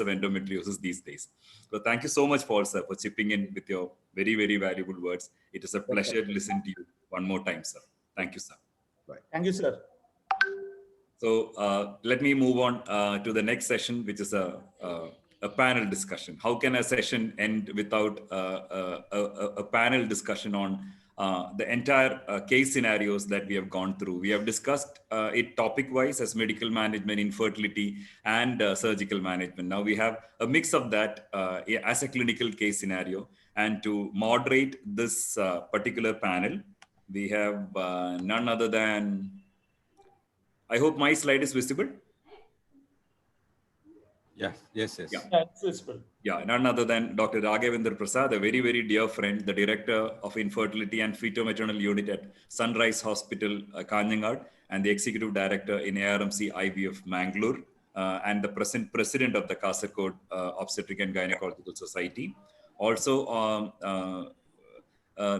of endometriosis these days. So thank you so much, Paul, sir, for chipping in with your very, very valuable words. It is a pleasure to listen to you one more time, sir. Thank you, sir. Right. Thank you, sir. So let me move on to the next session, which is a panel discussion. How can a session end without a panel discussion on the entire case scenarios that we have gone through? We have discussed it topic-wise as medical management, infertility, and surgical management. Now we have a mix of that as a clinical case scenario. And to moderate this particular panel, we have none other than, I hope my slide is visible. Yes. Yeah, it's visible. Yeah, none other than Dr. Raghavendra Prasad, a very, very dear friend, the director of infertility and fetal-maternal unit at Sunrise Hospital, Kanjangad, and the executive director in ARMC IVF Mangalore, and the present president of the Kasaragod Obstetric and Gynecological Society. Also,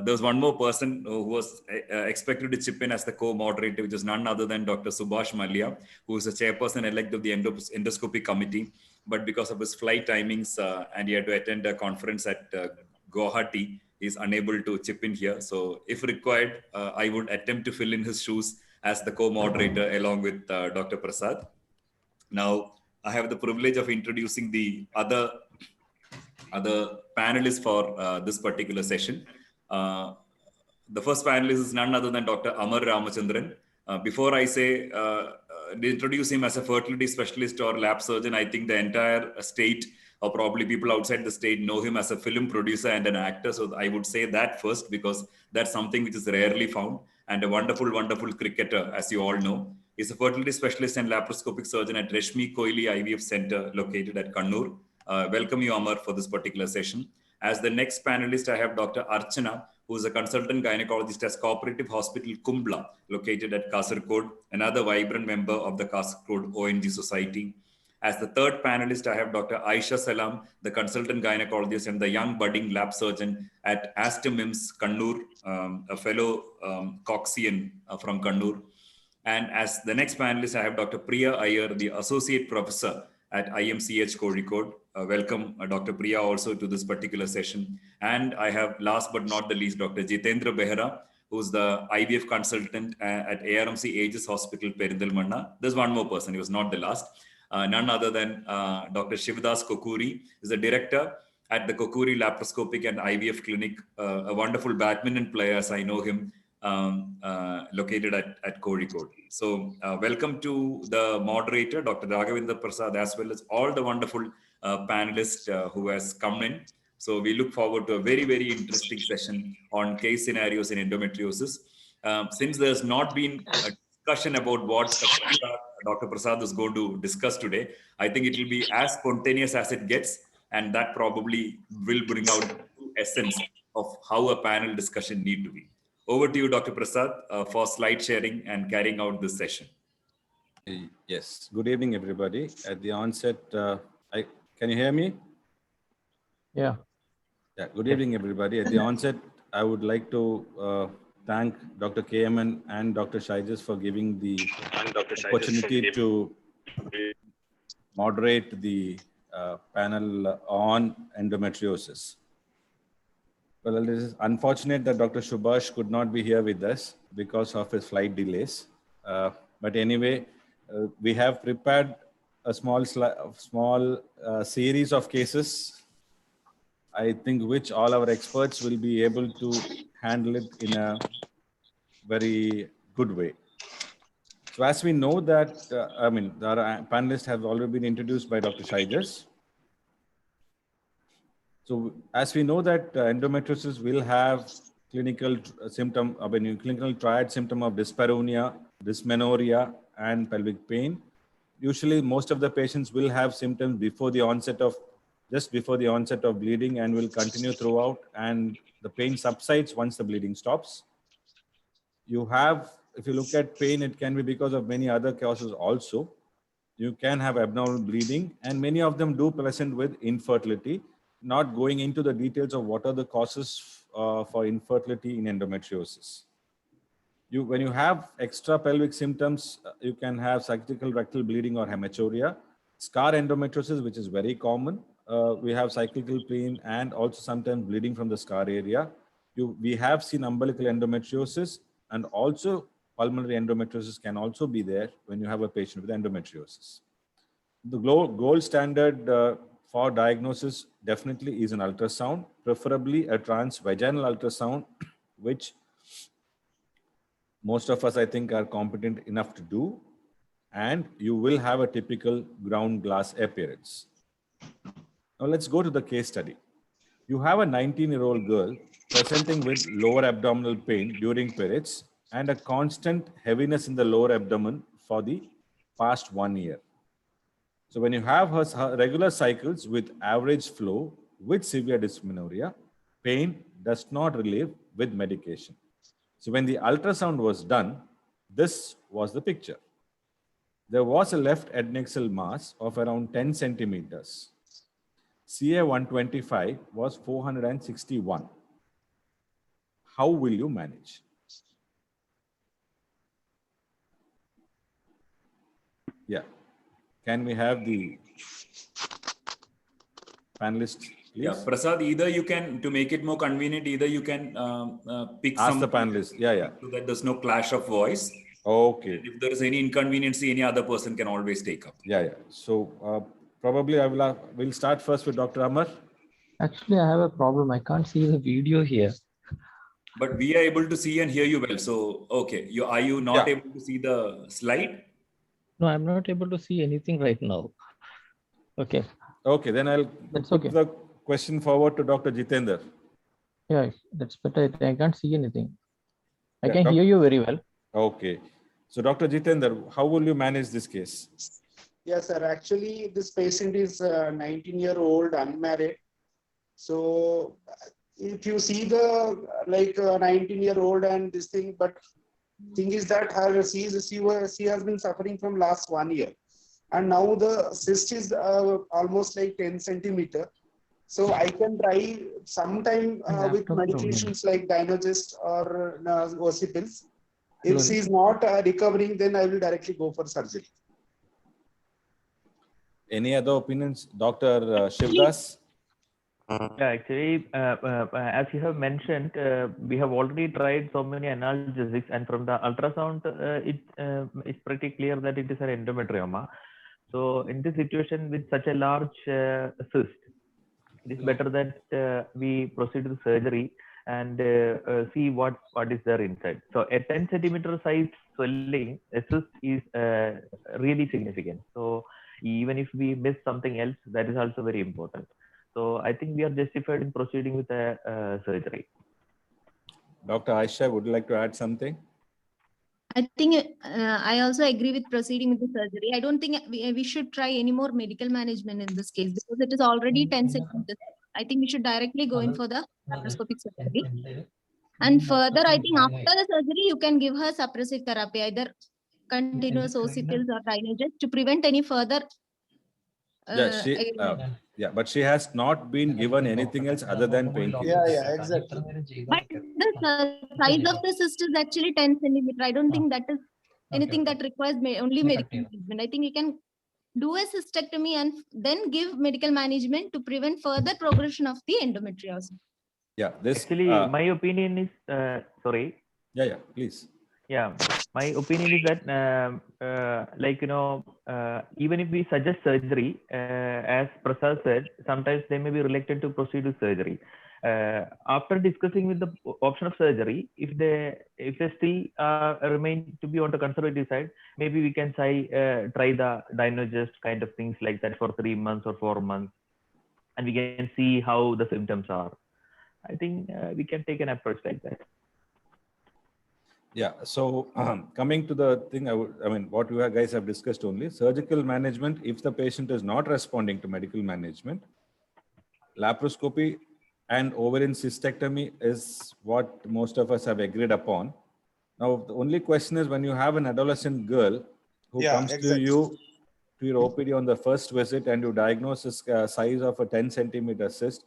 there's one more person who was expected to chip in as the co-moderator, which is none other than Dr. Subhash Malya, who is the chairperson-elect of the endoscopy committee. But because of his flight timings and he had to attend a conference at Guwahati, he's unable to chip in here. So if required, I would attempt to fill in his shoes as the co-moderator along with Dr. Prasad. Now, I have the privilege of introducing the other panelists for this particular session. The first panelist is none other than Dr. Amar Ramachandran. Before I say introduce him as a fertility specialist or lab surgeon, I think the entire state, or probably people outside the state, know him as a film producer and an actor. So I would say that first, because that's something which is rarely found. And a wonderful, wonderful cricketer, as you all know. He's a fertility specialist and laparoscopic surgeon at Rashmi Koili IVF Center located at Kannur. Welcome you, Amar, for this particular session. As the next panelist, I have Dr. Archana, who is a consultant gynecologist at Cooperative Hospital Kumbla, located at Kasaragod, another vibrant member of the Kasaragod ONG Society. As the third panelist, I have Dr. Aisha Salam, the consultant gynecologist and the young budding lab surgeon at Aster MIMS, Kannur, a fellow Coxian from Kannur. And as the next panelist, I have Dr. Priya Iyer, the associate professor at IMCH Kozhikode. Welcome, Dr. Priya, also to this particular session. And I have, last but not the least, Dr. Jitendra Behra, who's the IVF consultant at ARMC Aegis Hospital, Perindalmanna. There's one more person, he was not the last. None other than Dr. Shivadas Kokuri, is the director at the Kokuri Laparoscopic and IVF Clinic, a wonderful badminton player, as I know him, located at Kozhikode. So welcome to the moderator, Dr. Raghavendra Prasad, as well as all the wonderful panelists who has come in. So we look forward to a very, very interesting session on case scenarios in endometriosis. Since there's not been a discussion about what Dr. Prasad is going to discuss today, I think it will be as spontaneous as it gets, and that probably will bring out the essence of how a panel discussion need to be. Over to you, Dr. Prasad, for slide sharing and carrying out this session. Yes. Good evening, everybody. At the onset, can you hear me? Yeah. Yeah. Good evening, everybody. At the onset, I would like to thank Dr. KMN and Dr. Shaijas for giving the opportunity to moderate the panel on endometriosis. Well, it is unfortunate that Dr. Subhash could not be here with us because of his flight delays. But anyway, we have prepared a small series of cases, I think, which all our experts will be able to handle it in a very good way. So as we know that, our panelists have already been introduced by Dr. Shaijas. So as we know that endometriosis will have clinical symptom, clinical triad symptom of dyspareunia, dysmenorrhea, and pelvic pain. Usually most of the patients will have symptoms before the onset of, just before the onset of bleeding, and will continue throughout, and the pain subsides once the bleeding stops. You have, if you look at pain, it can be because of many other causes also. You can have abnormal bleeding, and many of them do present with infertility. Not going into the details of what are the causes for infertility in endometriosis. When you have extra pelvic symptoms, you can have saccadical rectal bleeding or hematuria. Scar endometriosis, which is very common. We have cyclical pain and also sometimes bleeding from the scar area. We have seen umbilical endometriosis, and also pulmonary endometriosis can also be there when you have a patient with endometriosis. The gold standard for diagnosis definitely is an ultrasound, preferably a transvaginal ultrasound, which most of us, I think, are competent enough to do. And you will have a typical ground glass appearance. Now let's go to the case study. You have a 19-year-old girl presenting with lower abdominal pain during periods and a constant heaviness in the lower abdomen for the past 1 year. So when you have her regular cycles with average flow with severe dysmenorrhea, pain does not relieve with medication. So when the ultrasound was done, this was the picture. There was a left adnexal mass of around 10 centimeters. CA125 was 461. How will you manage? Yeah. Can we have the panelists, please? Yeah, Prasad, either you can, to make it more convenient, either you can Ask the panelists. Yeah. So that there's no clash of voice. Okay. And if there is any inconvenience, any other person can always take up. Yeah. So probably we'll start first with Dr. Amar. Actually, I have a problem. I can't see the video here. But we are able to see and hear you well. So, okay. Are you not able to see the slide? No, I'm not able to see anything right now. Okay. Okay, then I'll put the question forward to Dr. Jitender. Yeah, that's better. I can't see anything. I can hear you very well. Okay. So Dr. Jitender, how will you manage this case? Yes, sir. Actually, this patient is 19-year-old, unmarried. So if you see the 19-year-old and this thing, but thing is that she has been suffering from last 1 year. And now the cyst is almost like 10 centimeter. So I can try sometime with medications like Dynogest or Ocipils. If she is not recovering, then I will directly go for surgery. Any other opinions, Dr. Shivdas? Yeah, actually, as you have mentioned, we have already tried so many analgesics, and from the ultrasound, it's pretty clear that it is an endometrioma. So in this situation with such a large cyst, it is better that we proceed with surgery and see what is there inside. So a 10 centimeter size swelling, a cyst is really significant. So even if we miss something else, that is also very important. So I think we are justified in proceeding with a surgery. Dr. Aisha, would you like to add something? I think I also agree with proceeding with the surgery. I don't think we should try any more medical management in this case because it is already 10 centimeters. I think we should directly go in for the laparoscopic surgery. And further, I think after the surgery, you can give her suppressive therapy, either continuous Ocipils or Dynogest to prevent any further. But she has not been given anything else other than painkillers. Yeah, exactly. But the size of the cyst is actually 10 centimeter. I don't think that is anything that requires only medical treatment. I think you can do a cystectomy and then give medical management to prevent further progression of the endometriosis. Yeah, this actually, my opinion is sorry. Yeah, please. Yeah, my opinion is that even if we suggest surgery, as Prasad said, sometimes they may be reluctant to proceed with surgery. After discussing with the option of surgery, if they still remain to be on the conservative side, maybe we can try the Dynogest kind of things like that for 3 months or 4 months, and we can see how the symptoms are. I think we can take an approach like that. Yeah. So coming to the thing, what you guys have discussed only, surgical management, if the patient is not responding to medical management, laparoscopy and ovarian cystectomy is what most of us have agreed upon. Now, the only question is when you have an adolescent girl who comes to you, to your OPD on the first visit and you diagnose the size of a 10 centimeter cyst,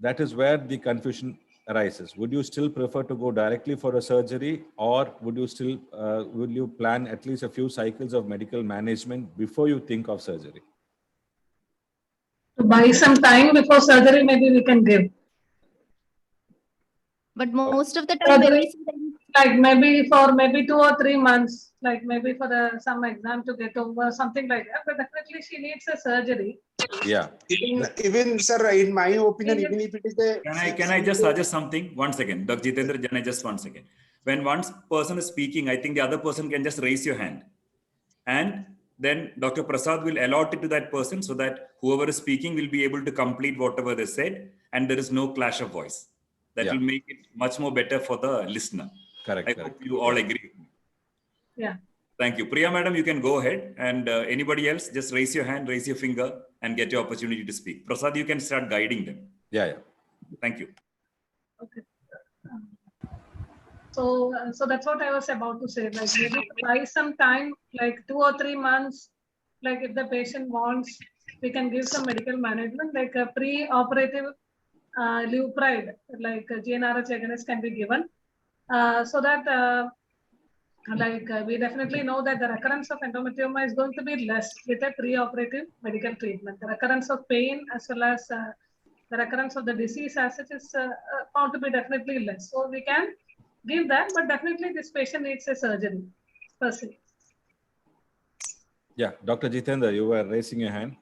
that is where the confusion arises, would you still prefer to go directly for a surgery, or would you plan at least a few cycles of medical management before you think of surgery? To buy some time before surgery, maybe we can give. But most of the time, when Surgery, we see them, like maybe 2 or 3 months, like maybe for some exam to get over, something like that. But definitely she needs a surgery. Yeah. Even sir, in my opinion, even if it is a Can I just suggest something? 1 second. Dr. Jitendra, can I just 1 second? When one person is speaking, I think the other person can just raise your hand. And then Dr. Prasad will allot it to that person so that whoever is speaking will be able to complete whatever they said, and there is no clash of voice. That will make it much more better for the listener. Correct. I hope you all agree with me. Yeah. Thank you. Priya madam, you can go ahead, and anybody else, just raise your hand, raise your finger, and get your opportunity to speak. Prasad, you can start guiding them. Yeah. Thank you. Okay. So that's what I was about to say. Like maybe buy some time, like 2 or 3 months. Like if the patient wants, we can give some medical management, like a pre-operative Leupride, like GnRH agonist can be given, so that we definitely know that the recurrence of endometrioma is going to be less with a pre-operative medical treatment. The recurrence of pain as well as the recurrence of the disease as such is found to be definitely less. So we can give that, but definitely this patient needs a surgery per se. Yeah, Dr. Jitendra, you were raising your hand.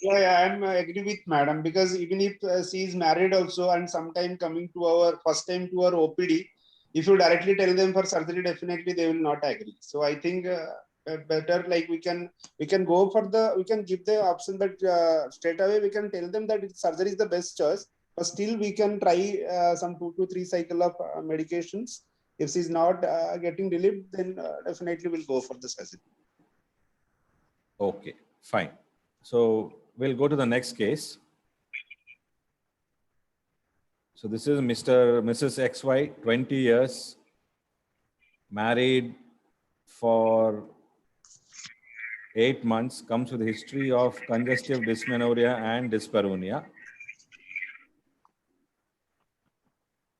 Yeah, I'm agree with madam, because even if she is married also and sometime coming to our first time to our OPD, if you directly tell them for surgery, definitely they will not agree. So I think better like we can go for we can give the option, but straight away we can tell them that surgery is the best choice. But still we can try some 2 to 3 cycle of medications. If she's not getting relieved, then definitely we'll go for the surgery. Okay, fine. So we'll go to the next case. So this is Mrs. XY, 20 years, married for 8 months, comes with a history of congestive dysmenorrhea and dyspareunia.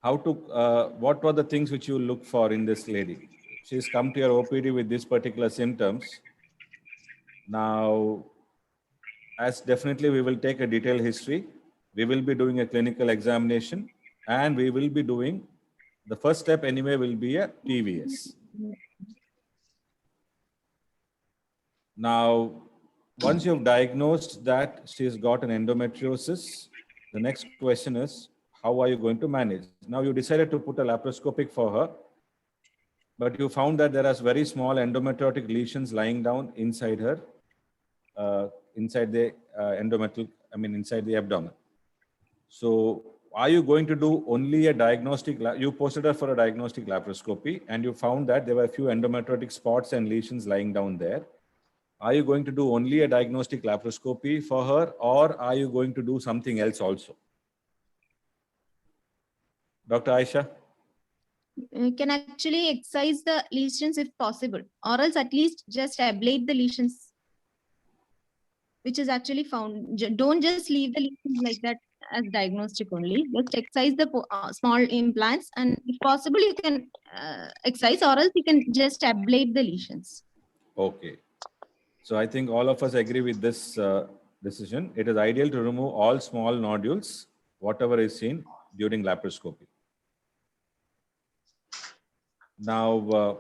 What were the things which you look for in this lady? She's come to your OPD with these particular symptoms. Now, as definitely we will take a detailed history, we will be doing a clinical examination, and we will be doing, the first step anyway will be a TVS. Now, once you've diagnosed that she's got an endometriosis, the next question is, how are you going to manage? Now you decided to put a laparoscopic for her, but you found that there are very small endometriotic lesions lying down inside her, inside the inside the abdomen. So are you going to do only a diagnostic, you posted her for a diagnostic laparoscopy and you found that there were a few endometriotic spots and lesions lying down there. Are you going to do only a diagnostic laparoscopy for her, or are you going to do something else also? Dr. Aisha? can actually excise the lesions if possible, or else at least just ablate the lesions, which is actually found. Don't just leave the lesions like that as diagnostic only. Just excise the small implants, and if possible, you can excise, or else you can just ablate the lesions. Okay. So I think all of us agree with this decision. It is ideal to remove all small nodules, whatever is seen during laparoscopy. Now,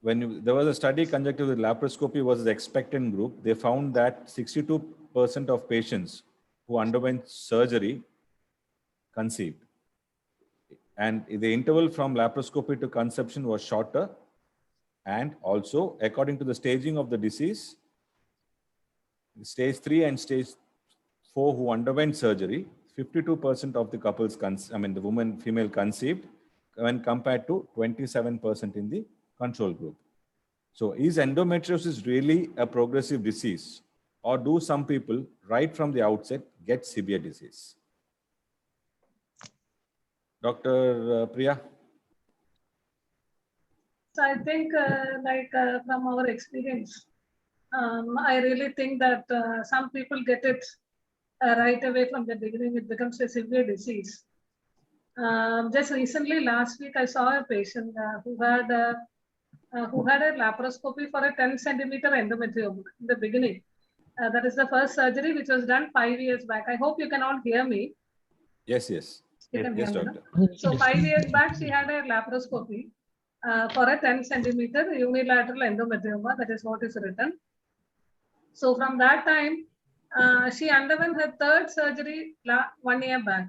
there was a study conducted with laparoscopy versus expectant group. They found that 62% of patients who underwent surgery conceived. And the interval from laparoscopy to conception was shorter. And also, according to the staging of the disease, stage 3 and stage 4 who underwent surgery, 52% of the couples, the female conceived, when compared to 27% in the control group. So is endometriosis really a progressive disease, or do some people right from the outset get severe disease? Dr. Priya? So I think from our experience, I really think that some people get it right away from the beginning. It becomes a severe disease. Just recently, last week, I saw a patient who had a laparoscopy for a 10 centimeter endometrioma in the beginning. That is the first surgery which was done 5 years back. I hope you can all hear me. Yes, yes. You can hear Yes, me, doctor. no? So 5 years back, she had a laparoscopy for a 10 centimeter unilateral endometrioma. That is what is written. So from that time, she underwent her third surgery 1 year back.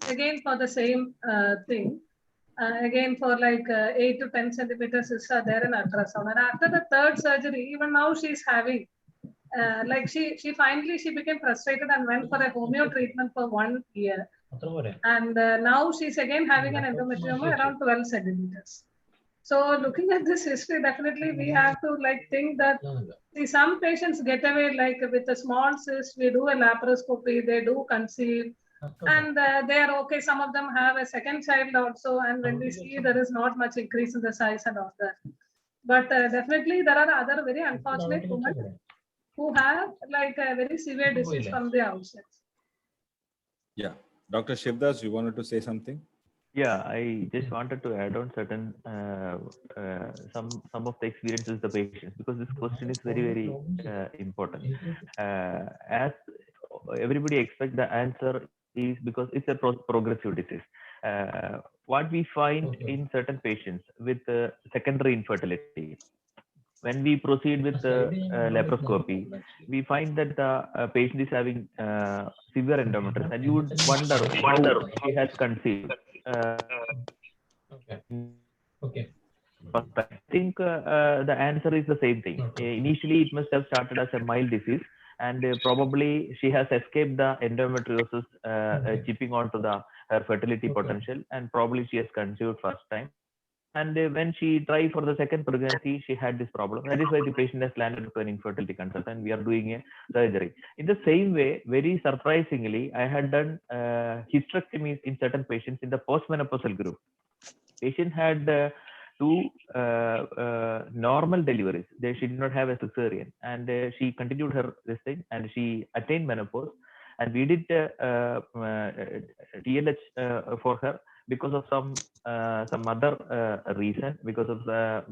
Again for the same thing. Again for like 8 to 10 centimeters is there in ultrasound. And after the third surgery, even now she's having, like she finally became frustrated and went for a homeo treatment for 1 year. And now she's again having an endometrioma around 12 centimeters. So looking at this history, definitely we have to like think that, see, some patients get away like with a small cyst, we do a laparoscopy, they do conceive, and they are okay. Some of them have a second child also, and when we see there is not much increase in the size and all that. But definitely there are other very unfortunate women who have like a very severe disease from the outset. Yeah. Dr. Shivdas, you wanted to say something? Yeah, I just wanted to add on certain some of the experiences of the patients, because this question is very important. As everybody expects, the answer is because it's a progressive disease. What we find in certain patients with secondary infertility, when we proceed with the laparoscopy, we find that the patient is having severe endometriosis, and you would wonder how she has conceived. I think the answer is the same thing. Initially, it must have started as a mild disease, and probably she has escaped the endometriosis chipping onto her fertility potential, and probably she has conceived first time. And when she tried for the second pregnancy, she had this problem. That is why the patient has landed with an infertility consultant. We are doing a surgery. In the same way, very surprisingly, I had done hysterectomies in certain patients in the postmenopausal group. Patient had two normal deliveries. She did not have a cesarean, and she continued her this thing, and she attained menopause. And we did TLH for her because of some other reason, because of the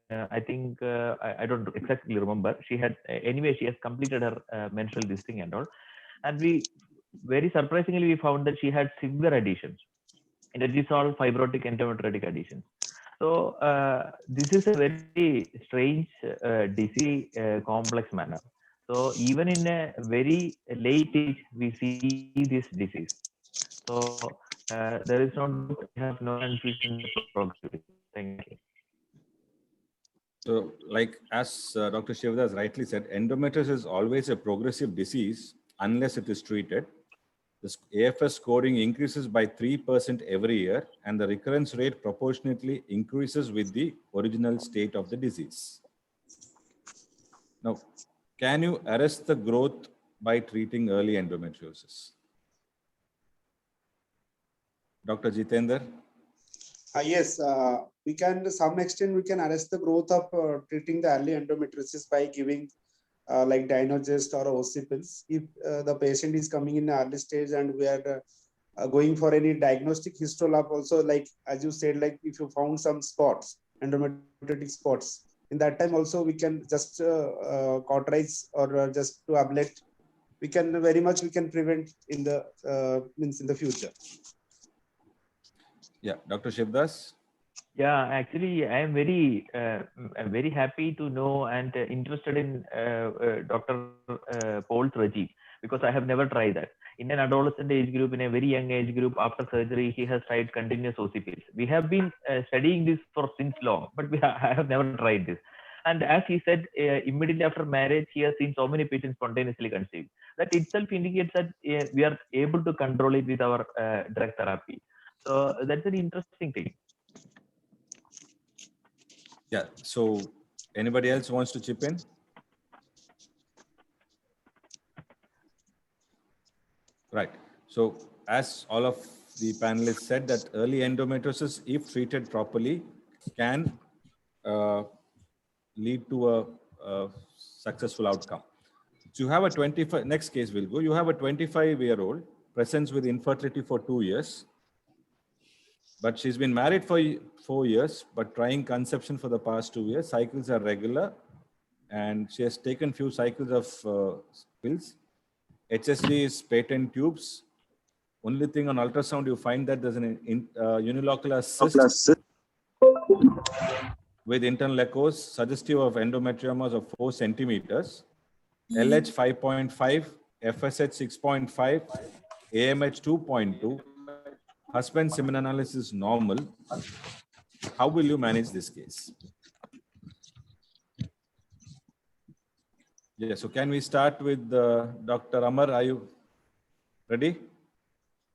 I think I don't exactly remember. She had anyway, she has completed her menstrual this thing and all, and we very surprisingly we found that she had severe adhesions, and it is all fibrotic endometriotic adhesions. So this is a very strange disease complex manner. So even in a very late age, we see this disease. So there is no, we have no confusion. Thank you. So, like as Dr. Shivdas rightly said, endometriosis is always a progressive disease unless it is treated. The AFS scoring increases by 3% every year, and the recurrence rate proportionately increases with the original state of the disease. Now, can you arrest the growth by treating early endometriosis? Dr. Jitendra? Yes, we can, to some extent, we can arrest the growth of treating the early endometriosis by giving like Dynogest or Ocipils. If the patient is coming in early stage and we are going for any diagnostic histolab also, like as you said, like if you found some spots, endometriotic spots, in that time also we can just cauterize or just to ablate. We can very much, we can prevent in the means in the future. Yeah, Dr. Shivdas? Yeah, actually, I am very happy to know and interested in Dr. Paul Rajiv, because I have never tried that. In an adolescent age group, in a very young age group, after surgery, he has tried continuous OCPs. We have been studying this for since long, but I have never tried this. And as he said, immediately after marriage, he has seen so many patients spontaneously conceived. That itself indicates that we are able to control it with our drug therapy. So that's an interesting thing. Yeah. So anybody else wants to chip in? Right. So as all of the panelists said, that early endometriosis, if treated properly, can lead to a successful outcome. So you have a 25, next case will go, you have a 25-year-old presents with infertility for 2 years. But she's been married for 4 years, but trying conception for the past 2 years. Cycles are regular, and she has taken few cycles of pills. HSG is patent tubes. Only thing on ultrasound, you find that there's an unilocular cyst with internal echoes suggestive of endometriomas of 4 centimeters. LH 5.5, FSH 6.5, AMH 2.2. Husband semen analysis normal. How will you manage this case? Yeah, so can we start with Dr. Amar? Are you ready?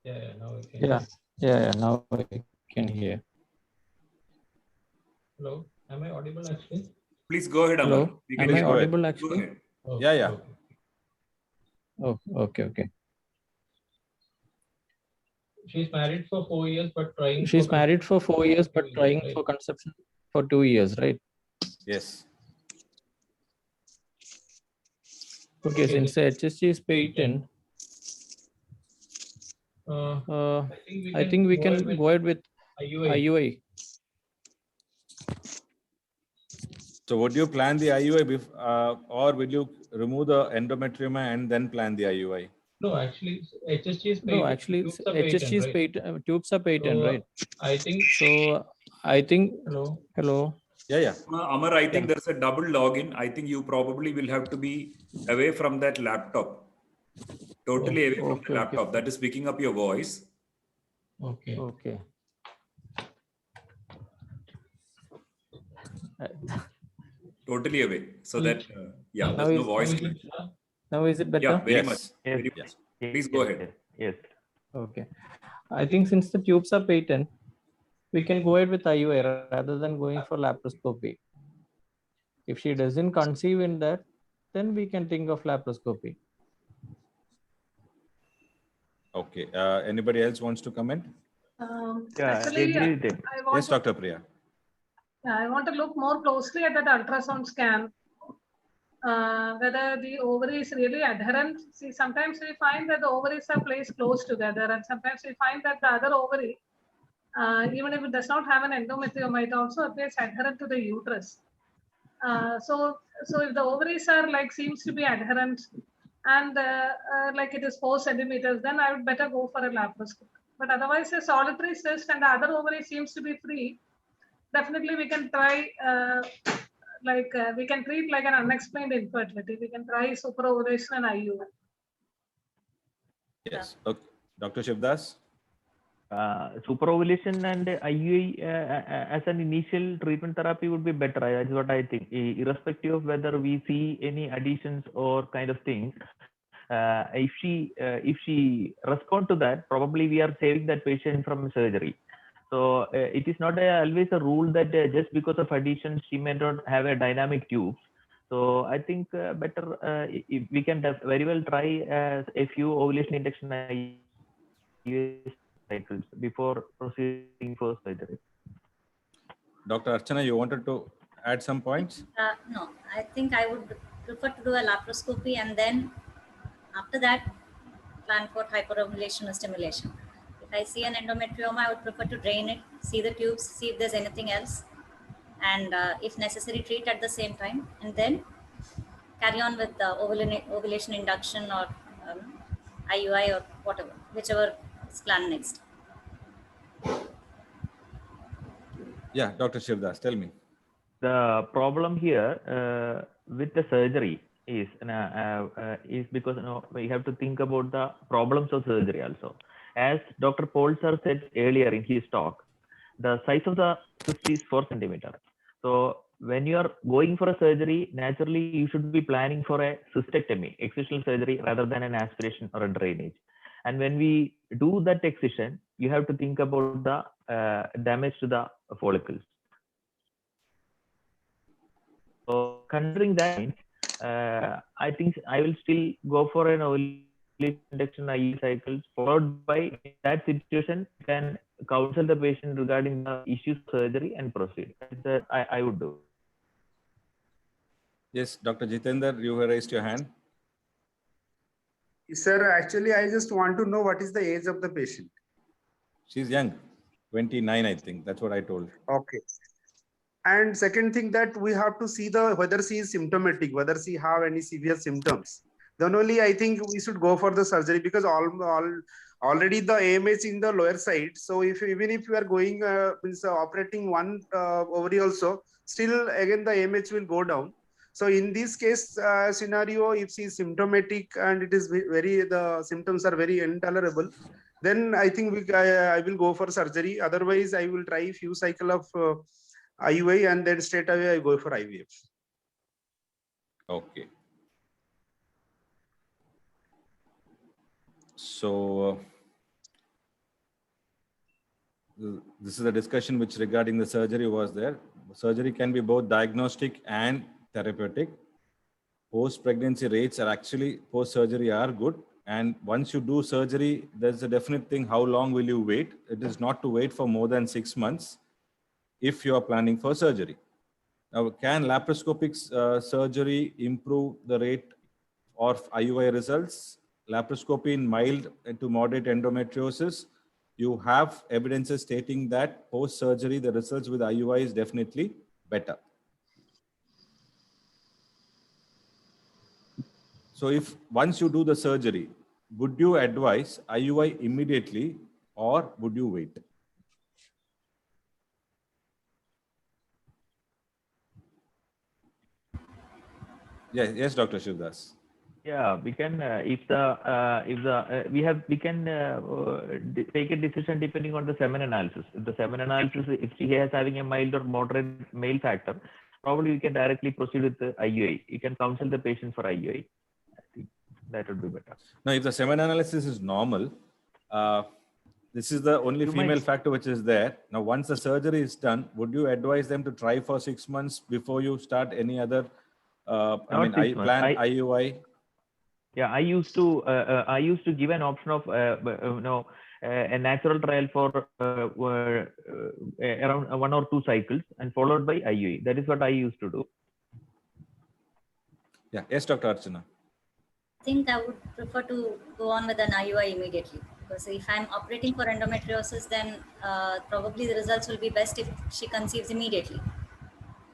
Yeah, now I can. Yeah, now I can hear. Hello, am I audible actually? Please go ahead, Amar. Hello, We can am I hear you. audible Go actually? ahead. Oh, Yeah, yeah. okay. Oh, okay. She's married for 4 years, but trying. She's married for 4 years, but trying right? for conception for 2 years, right? Yes. Okay, since the HSG is patent, I think we can go ahead with IUI. So would you plan the IUI or will you remove the endometrioma and then plan the IUI? No, actually, HSG is patent. No, actually, Tubes are HSG is right? patent. Tubes are patent, So, right? I think. So I think. Hello. Yeah. Amar, I think there's a double login. I think you probably will have to be away from that laptop. Totally away from the laptop. That is picking up your voice. Okay. Totally away. So that, there's no voice. Now is it better? Yeah, very Yes. much. Yes. Very much. Please go ahead. Yes. Okay. I think since the tubes are patent, we can go ahead with IUI rather than going for laparoscopy. If she doesn't conceive in that, then we can think of laparoscopy. Okay. Anybody else wants to comment? Yeah, Actually, I agree with it. I want Yes, to, Dr. Priya. I want to look more closely at that ultrasound scan. Whether the ovary is really adherent. See, sometimes we find that the ovaries are placed close together, and sometimes we find that the other ovary, even if it does not have an endometrioma, it also appears adherent to the uterus. So if the ovaries are seems to be adherent and like it is 4 centimeters, then I would better go for a laparoscopy. But otherwise, a solitary cyst and the other ovary seems to be free. Definitely, we can try. We can treat like an unexplained infertility. We can try superovulation and IUI. Yes. Okay. Dr. Shivdas? Superovulation and IUI as an initial treatment therapy would be better. That's what I think. Irrespective of whether we see any additions or kind of things, if she respond to that, probably we are saving that patient from surgery. So it is not always a rule that just because of addition she may not have a dynamic tube. So I think better if we can very well try a few ovulation induction IUI cycles before proceeding for surgery. Dr. Archana, you wanted to add some points? No, I think I would prefer to do a laparoscopy and then after that plan for hyperovulation or stimulation. If I see an endometrioma, I would prefer to drain it, see the tubes, see if there's anything else, and if necessary, treat at the same time, and then carry on with the ovulation induction or IUI or whatever, whichever is planned next. Yeah, Dr. Shivdas, tell me. The problem here with the surgery is because we have to think about the problems of surgery also. As Dr. Paul sir said earlier in his talk, the size of the cyst is 4 centimeters. So when you are going for a surgery, naturally you should be planning for a cystectomy, excisional surgery, rather than an aspiration or a drainage. And when we do that excision, you have to think about the damage to the follicles. So considering that, I think I will still go for an ovulation induction IUI cycles, followed by, in that situation, you can counsel the patient regarding the issues of surgery and proceed. That's I would do. Yes, Dr. Jitender, you have raised your hand. Sir, actually, I just want to know what is the age of the patient. She's young. 29, I think. That's what I told. Okay. And second thing that we have to see whether she is symptomatic, whether she have any severe symptoms. Then only I think we should go for the surgery, because already the AMH in the lower side. So even if you are going operating one ovary also, still again the AMH will go down. So in this case scenario, if she is symptomatic and it is the symptoms are very intolerable, then I think I will go for surgery. Otherwise, I will try few cycle of IUI and then straight away I go for IVF. Okay. So this is a discussion which regarding the surgery was there. Surgery can be both diagnostic and therapeutic. Post-pregnancy rates are actually post-surgery are good. And once you do surgery, there's a definite thing, how long will you wait? It is not to wait for more than 6 months if you are planning for surgery. Now, can laparoscopic surgery improve the rate of IUI results? Laparoscopy in mild to moderate endometriosis, you have evidences stating that post-surgery, the results with IUI is definitely better. So if once you do the surgery, would you advise IUI immediately or would you wait? Yes, Dr. Shivdas. Yeah, we can we can take a decision depending on the semen analysis. If the semen analysis, if she is having a mild or moderate male factor, probably we can directly proceed with the IUI. You can counsel the patient for IUI. I think that would be better. Now, if the semen analysis is normal, this is the only female factor which is there. Now, once the surgery is done, would you advise them to try for 6 months before you start any other plan IUI? Yeah, I used to give an option of a natural trial for around 1 or 2 cycles and followed by IUI. That is what I used to do. Yeah. Yes, Dr. Archana. I think I would prefer to go on with an IUI immediately, because if I'm operating for endometriosis, then probably the results will be best if she conceives immediately.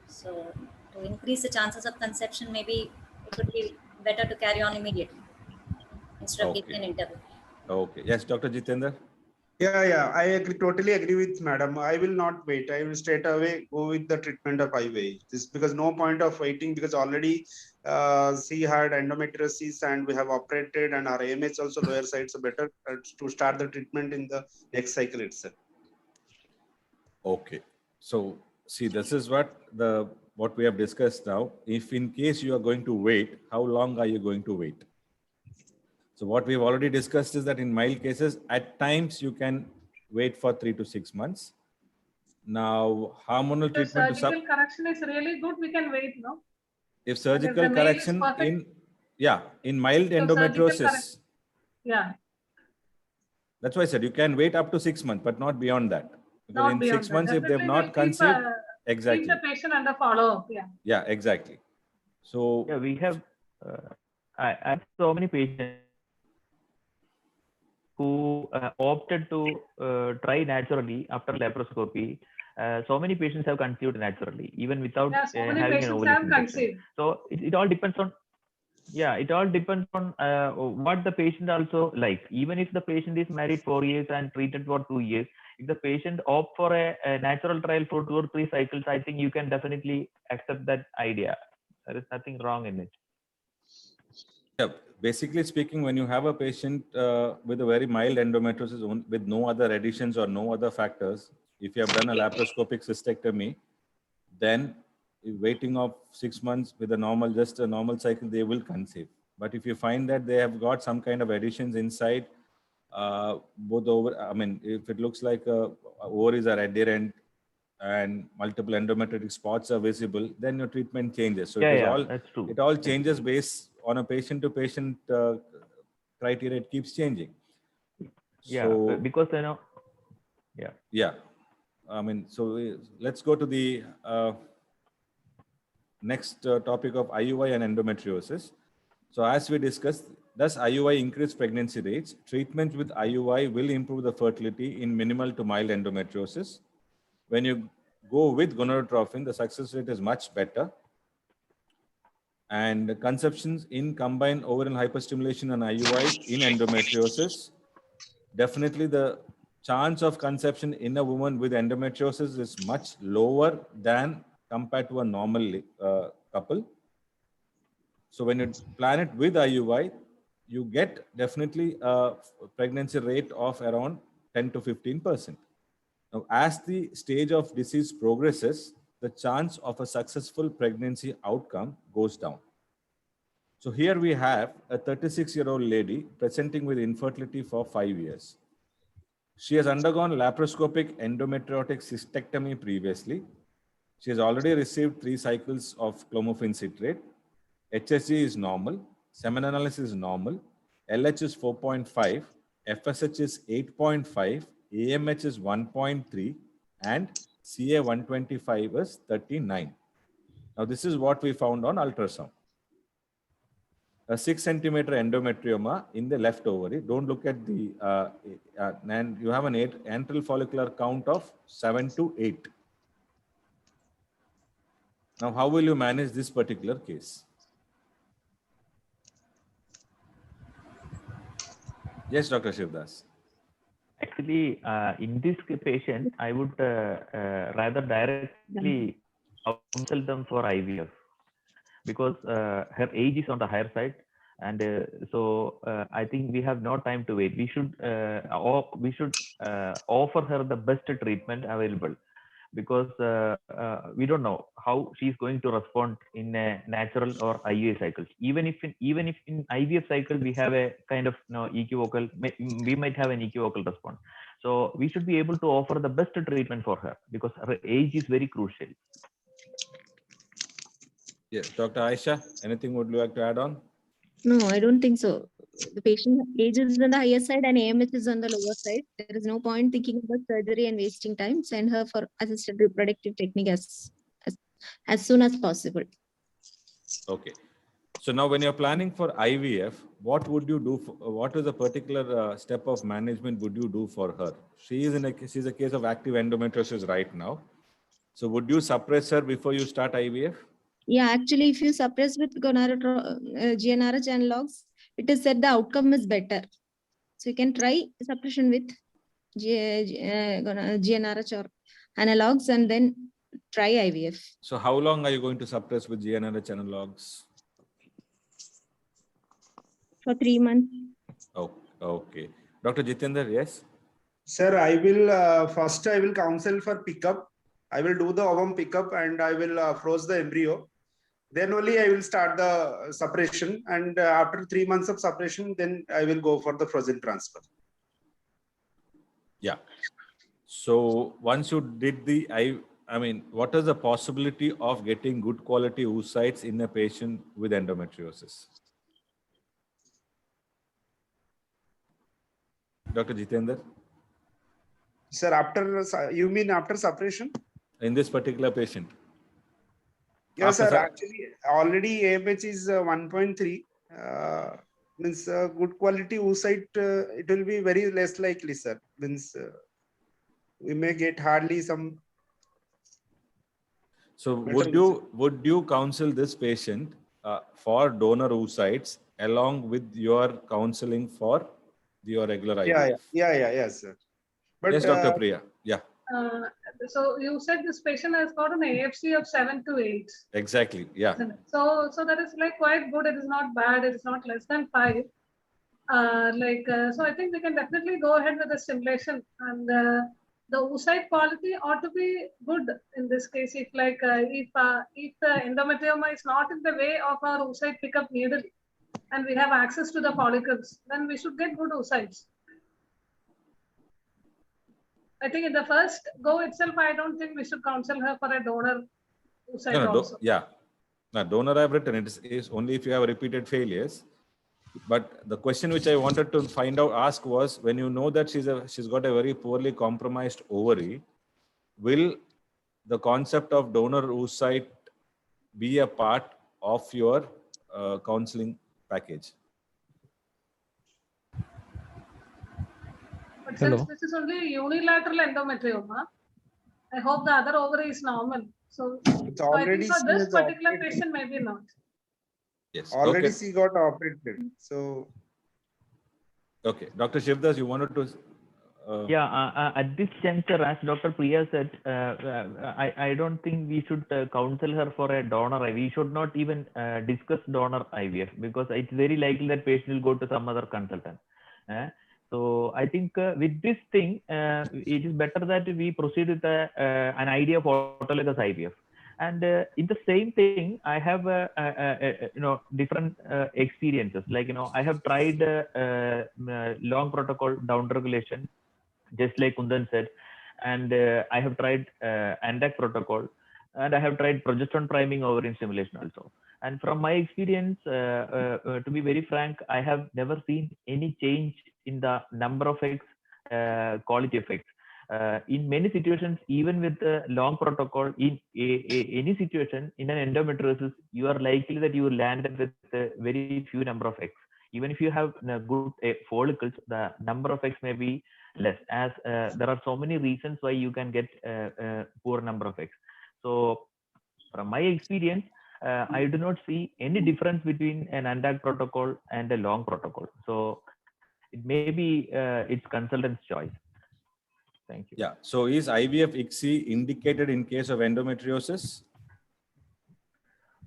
So to increase the chances of conception, maybe it would be better to carry on immediately instead of giving an interval. Okay. Yes, Dr. Jitendra. Yeah, I totally agree with madam. I will not wait. I will straight away go with the treatment of IUI. This because no point of waiting, because already she had endometriosis and we have operated and our AMH also lower side. So better to start the treatment in the next cycle itself. Okay. So see, this is what we have discussed now. If in case you are going to wait, how long are you going to wait? So what we've already discussed is that in mild cases, at times you can wait for 3 to 6 months. Now, hormonal treatment. If surgical correction is really good, we can wait, no? If surgical correction in mild endometriosis. Yeah. That's why I said you can wait up to 6 months, but not beyond that. Because not in beyond 6 months, that. if they have not conceived, exactly. Keep the patient under follow-up. Yeah, exactly. So yeah, we have I have so many patients who opted to try naturally after laparoscopy. So many patients have conceived naturally, even without having an ovulation injection. So it all depends on, it all depends on what the patient also likes. Even if the patient is married 4 years and treated for 2 years, if the patient opt for a natural trial for 2 or 3 cycles, I think you can definitely accept that idea. There is nothing wrong in it. Yeah, basically speaking, when you have a patient with a very mild endometriosis with no other additions or no other factors, if you have done a laparoscopic cystectomy, then waiting of 6 months with a normal cycle, they will conceive. But if you find that they have got some kind of additions inside, if it looks like ovaries are adherent and multiple endometriotic spots are visible, then your treatment changes. So that's true. It all changes based on a patient-to-patient criteria. It keeps changing. So, because so let's go to the next topic of IUI and endometriosis. So as we discussed, does IUI increase pregnancy rates? Treatment with IUI will improve the fertility in minimal to mild endometriosis. When you go with gonadotropin, the success rate is much better. And conceptions in combined ovarian hyperstimulation and IUI in endometriosis, definitely the chance of conception in a woman with endometriosis is much lower than compared to a normal couple. So when you plan it with IUI, you get definitely a pregnancy rate of around 10 to 15%. Now, as the stage of disease progresses, the chance of a successful pregnancy outcome goes down. So here we have a 36-year-old lady presenting with infertility for 5 years. She has undergone laparoscopic endometriotic cystectomy previously. She has already received 3 cycles of clomiphene citrate. HSG is normal, semen analysis is normal, LH is 4.5, FSH is 8.5, AMH is 1.3, and CA 125 is 39. Now this is what we found on ultrasound. A 6 centimeter endometrioma in the left ovary. Don't look at the, and you have an antral follicular count of 7 to 8. Now, how will you manage this particular case? Yes, Dr. Shivdas. Actually, in this patient, I would rather directly counsel them for IVF because her age is on the higher side, and so I think we have no time to wait. We should offer her the best treatment available because we don't know how she's going to respond in a natural or IUI cycles. Even if in IVF cycle we have a kind of equivocal, we might have an equivocal response. So we should be able to offer the best treatment for her because her age is very crucial. Yes, Dr. Aisha, anything would you like to add on? No, I don't think so. The patient age is on the higher side and AMH is on the lower side. There is no point thinking about surgery and wasting time. Send her for assisted reproductive technique as soon as possible. Okay. So now when you're planning for IVF, what would you do? What is a particular step of management would you do for her? She's a case of active endometriosis right now. So would you suppress her before you start IVF? Yeah, actually, if you suppress with GnRH analogs, it is said the outcome is better. So you can try suppression with GnRH or analogs and then try IVF. So how long are you going to suppress with GnRH analogs? For 3 months. Oh, okay. Dr. Jitendra, yes? Sir, I will first I will counsel for pickup. I will do the ovum pickup and I will froze the embryo. Then only I will start the suppression, and after 3 months of suppression, then I will go for the frozen transfer. Yeah. So once you did the, I mean, what is the possibility of getting good quality oocytes in a patient with endometriosis? Dr. Jitendra? Sir, you mean after suppression? In this particular patient? Yes, sir. Actually, already AMH is 1.3. Means good quality oocyte, it will be very less likely, sir. Means we may get hardly some. So would you counsel this patient for donor oocytes along with your counseling for your regular IVF? Yes, sir. But, yes, Dr. Priya. Yeah. So you said this patient has got an AFC of 7 to 8. Exactly. Yeah. So that is like quite good. It is not bad. It is not less than 5. So I think we can definitely go ahead with the stimulation, and the oocyte quality ought to be good in this case. If the endometrioma is not in the way of our oocyte pickup needle, and we have access to the follicles, then we should get good oocytes. I think in the first go itself, I don't think we should counsel her for a donor oocyte also. Yeah. Now, donor I've written it is only if you have repeated failures. But the question which I wanted to ask was, when you know that she's got a very poorly compromised ovary, will the concept of donor oocyte be a part of your counseling package? Like Hello. since this is only unilateral endometrioma, I hope the other ovary is normal. So, It's so I think already for she this is particular operated. patient, maybe not. Yes. Already Okay. she got operated. So Okay. Dr. Shivdas, you wanted to. At this juncture, as Dr. Priya said, I don't think we should counsel her for a donor IVF. We should not even discuss donor IVF because it's very likely that patient will go to some other consultant. So I think with this thing, it is better that we proceed with an idea of autologous IVF. And in the same thing, I have different experiences. Like I have tried long protocol down regulation, just like Kundan said, and I have tried ANDAC protocol, and I have tried progesterone priming ovarian stimulation also. And from my experience, to be very frank, I have never seen any change in the number of eggs, quality of eggs. In many situations, even with the long protocol, in any situation in an endometriosis, you are likely that you will land with a very few number of eggs. Even if you have good follicles, the number of eggs may be less, as there are so many reasons why you can get poor number of eggs. So from my experience, I do not see any difference between an ANDAC protocol and a long protocol. So it may be its consultant's choice. Thank you. Yeah. So is IVF ICSI indicated in case of endometriosis?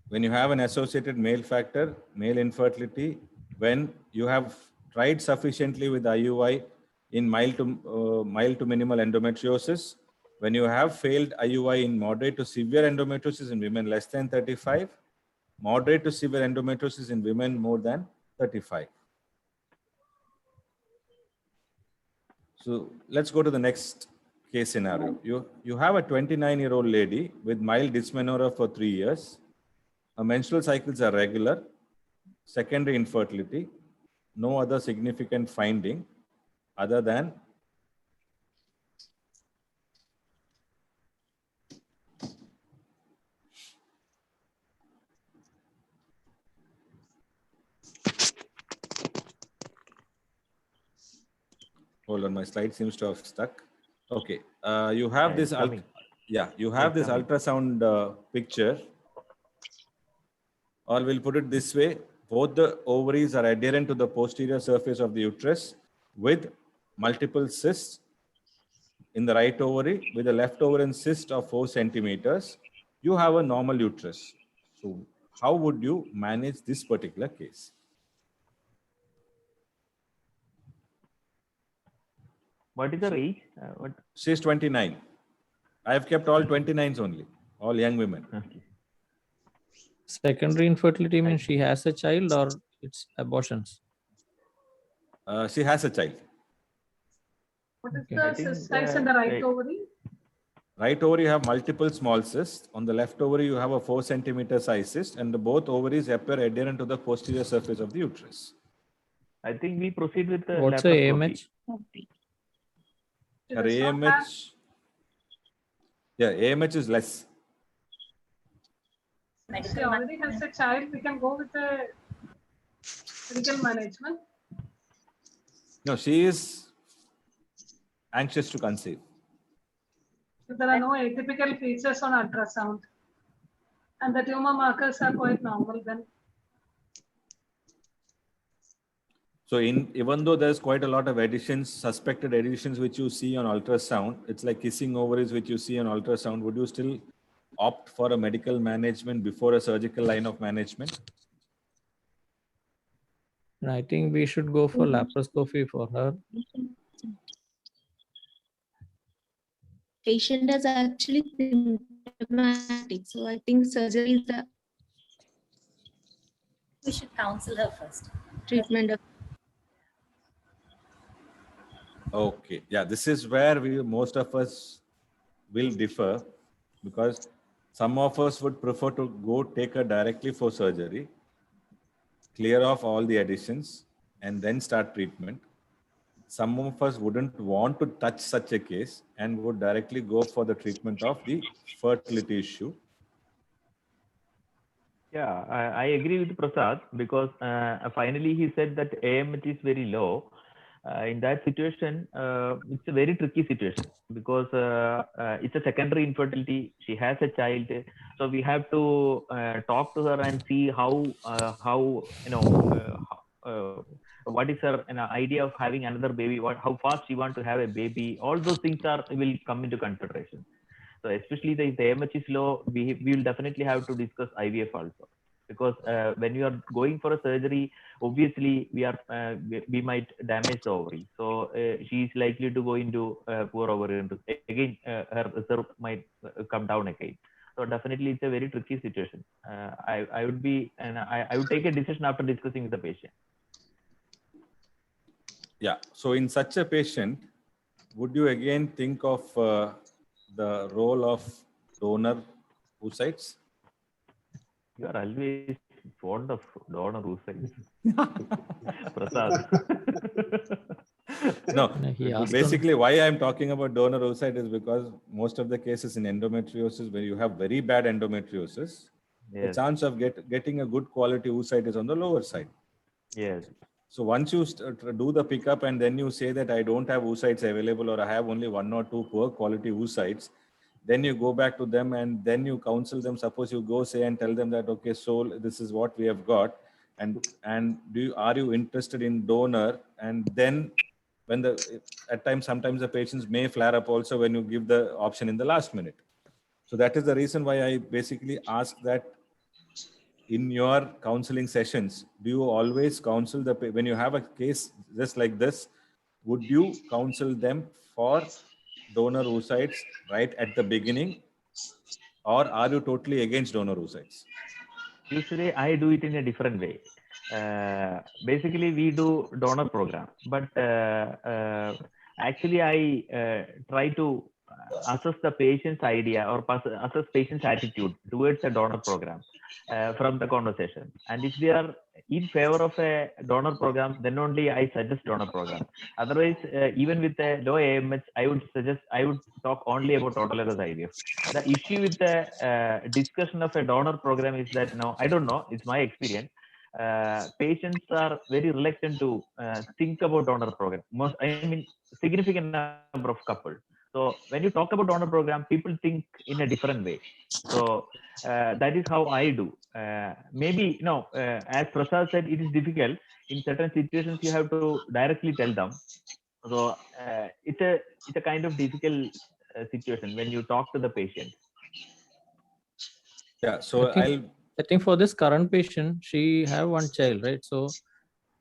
When you have an associated male factor, male infertility, when you have tried sufficiently with IUI in mild to minimal endometriosis, when you have failed IUI in moderate to severe endometriosis in women less than 35, moderate to severe endometriosis in women more than 35. So let's go to the next case scenario. You have a 29-year-old lady with mild dysmenorrhea for 3 years. Her menstrual cycles are regular, secondary infertility, no other significant finding other than hold on, my slide seems to have stuck. Okay, you have this ultrasound picture, or we'll put it this way: both the ovaries are adherent to the posterior surface of the uterus with multiple cysts in the right ovary, with a left ovarian cyst of 4 centimeters. You have a normal uterus. So how would you manage this particular case? What is her age? She's 29. I have kept all 29s only, all young women. Okay. Secondary infertility means she has a child or it's abortions? She has a child. What is Okay. the cyst size in the right ovary? Right ovary, you have multiple small cysts. On the left ovary, you have a 4 centimeter size cyst, and both ovaries appear adherent to the posterior surface of the uterus. I think we proceed with the What's the laparoscopy. AMH? Her AMH, yeah, AMH is less. She already has a child. We can go with the medical management. No, she is anxious to conceive. If there are no atypical features on ultrasound and the tumor markers are quite normal, then so even though there's quite a lot of additions, suspected additions, which you see on ultrasound, it's like kissing ovaries, which you see on ultrasound, would you still opt for a medical management before a surgical line of management? I think we should go for laparoscopy for her. Patient is actually symptomatic, so I think surgery is the We should counsel her first. treatment of. Okay, yeah, this is where most of us will differ, because some of us would prefer to go take her directly for surgery, clear off all the additions, and then start treatment. Some of us wouldn't want to touch such a case and would directly go for the treatment of the fertility issue. Yeah, I agree with Prasad, because finally he said that AMH is very low. In that situation, it's a very tricky situation because it's a secondary infertility. She has a child, so we have to talk to her and see how what is her idea of having another baby, how fast she want to have a baby. All those things will come into consideration. So especially if the AMH is low, we will definitely have to discuss IVF also, because when you are going for a surgery, obviously we might damage the ovary. So she is likely to go into poor ovary. Again, her reserve might come down again. So definitely, it's a very tricky situation. I would take a decision after discussing with the patient. Yeah. So in such a patient, would you again think of the role of donor oocytes? You are always fond of donor oocytes. Prasad. No, he asked basically why I'm talking about donor oocyte is because most of the cases in endometriosis, where you have very bad endometriosis, the chance of getting a good quality oocyte is on the lower side. Yes. So once you do the pickup and then you say that I don't have oocytes available, or I have only 1 or 2 poor quality oocytes, then you go back to them and then you counsel them. Suppose you go say and tell them that, okay, so this is what we have got, and are you interested in donor? And then when at times, sometimes the patients may flare up also when you give the option in the last minute. So that is the reason why I basically ask that in your counseling sessions, do you always counsel when you have a case just like this, would you counsel them for donor oocytes right at the beginning, or are you totally against donor oocytes? Usually I do it in a different way. Basically we do donor program, but actually I try to assess the patient's idea or assess patient's attitude towards a donor program from the conversation. And if they are in favor of a donor program, then only I suggest donor program. Otherwise, even with a low AMH, I would talk only about autologous IVF. The issue with the discussion of a donor program is that now, I don't know, it's my experience. Patients are very reluctant to think about donor program. Significant number of couples. So when you talk about donor program, people think in a different way. So that is how I do. Maybe, as Prasad said, it is difficult. In certain situations, you have to directly tell them. So it's a kind of difficult situation when you talk to the patient. Yeah. So I think for this current patient, she have one child, right? So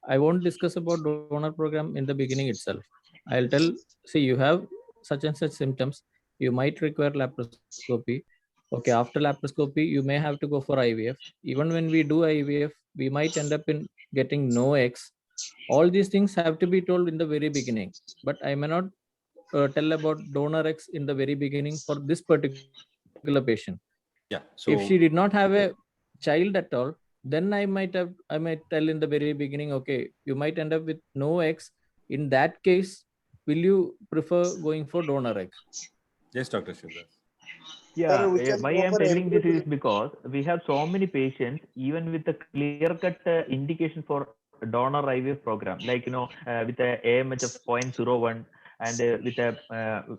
I won't discuss about donor program in the beginning itself. I'll tell, see, you have such and such symptoms. You might require laparoscopy. Okay, after laparoscopy, you may have to go for IVF. Even when we do IVF, we might end up in getting no eggs. All these things have to be told in the very beginning. But I may not tell about donor eggs in the very beginning for this particular patient. Yeah. So if she did not have a child at all, then I might tell in the very beginning, okay, you might end up with no eggs. In that case, will you prefer going for donor egg? Yes, Dr. Shivdas. Yeah, why I'm telling this is because we have so many patients, even with a clear-cut indication for donor IVF program, like with a AMH of 0.01 and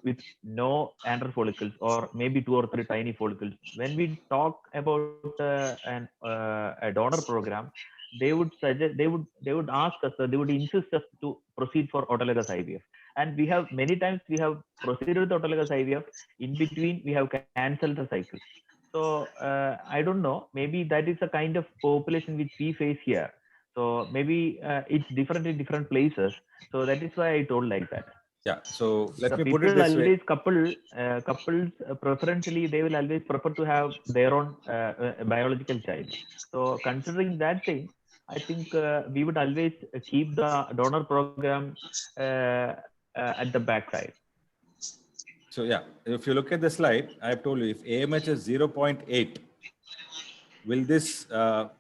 with no antral follicles or maybe 2 or 3 tiny follicles. When we talk about a donor program, they would suggest, they would ask us, they would insist us to proceed for autologous IVF. And we have many times we have proceeded with autologous IVF. In between, we have cancelled the cycle. So I don't know. Maybe that is a kind of population which we face here. So maybe it's different in different places. So that is why I told like that. Yeah. So let me people put it this way. Couples preferentially, they will always prefer to have their own biological child. So considering that thing, I think we would always keep the donor program at the backside. So yeah, if you look at the slide, I have told you if AMH is 0.8, will this how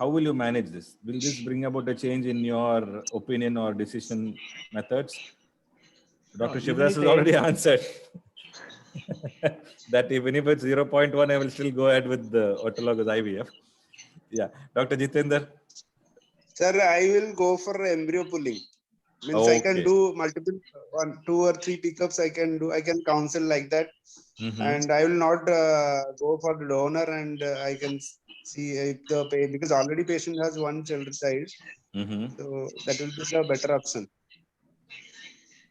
will you manage this? Will this bring about a change in your opinion or decision methods? Dr. Shivdas has already answered that even if it's 0.1, I will still go ahead with the autologous IVF. Yeah. Dr. Jitendra? Sir, I will go for embryo pulling. Means I can Okay. do multiple, 2 or 3 pickups. I can counsel like that, and I will not go for the donor. And I can see if the because already patient has one child, so that will be a better option.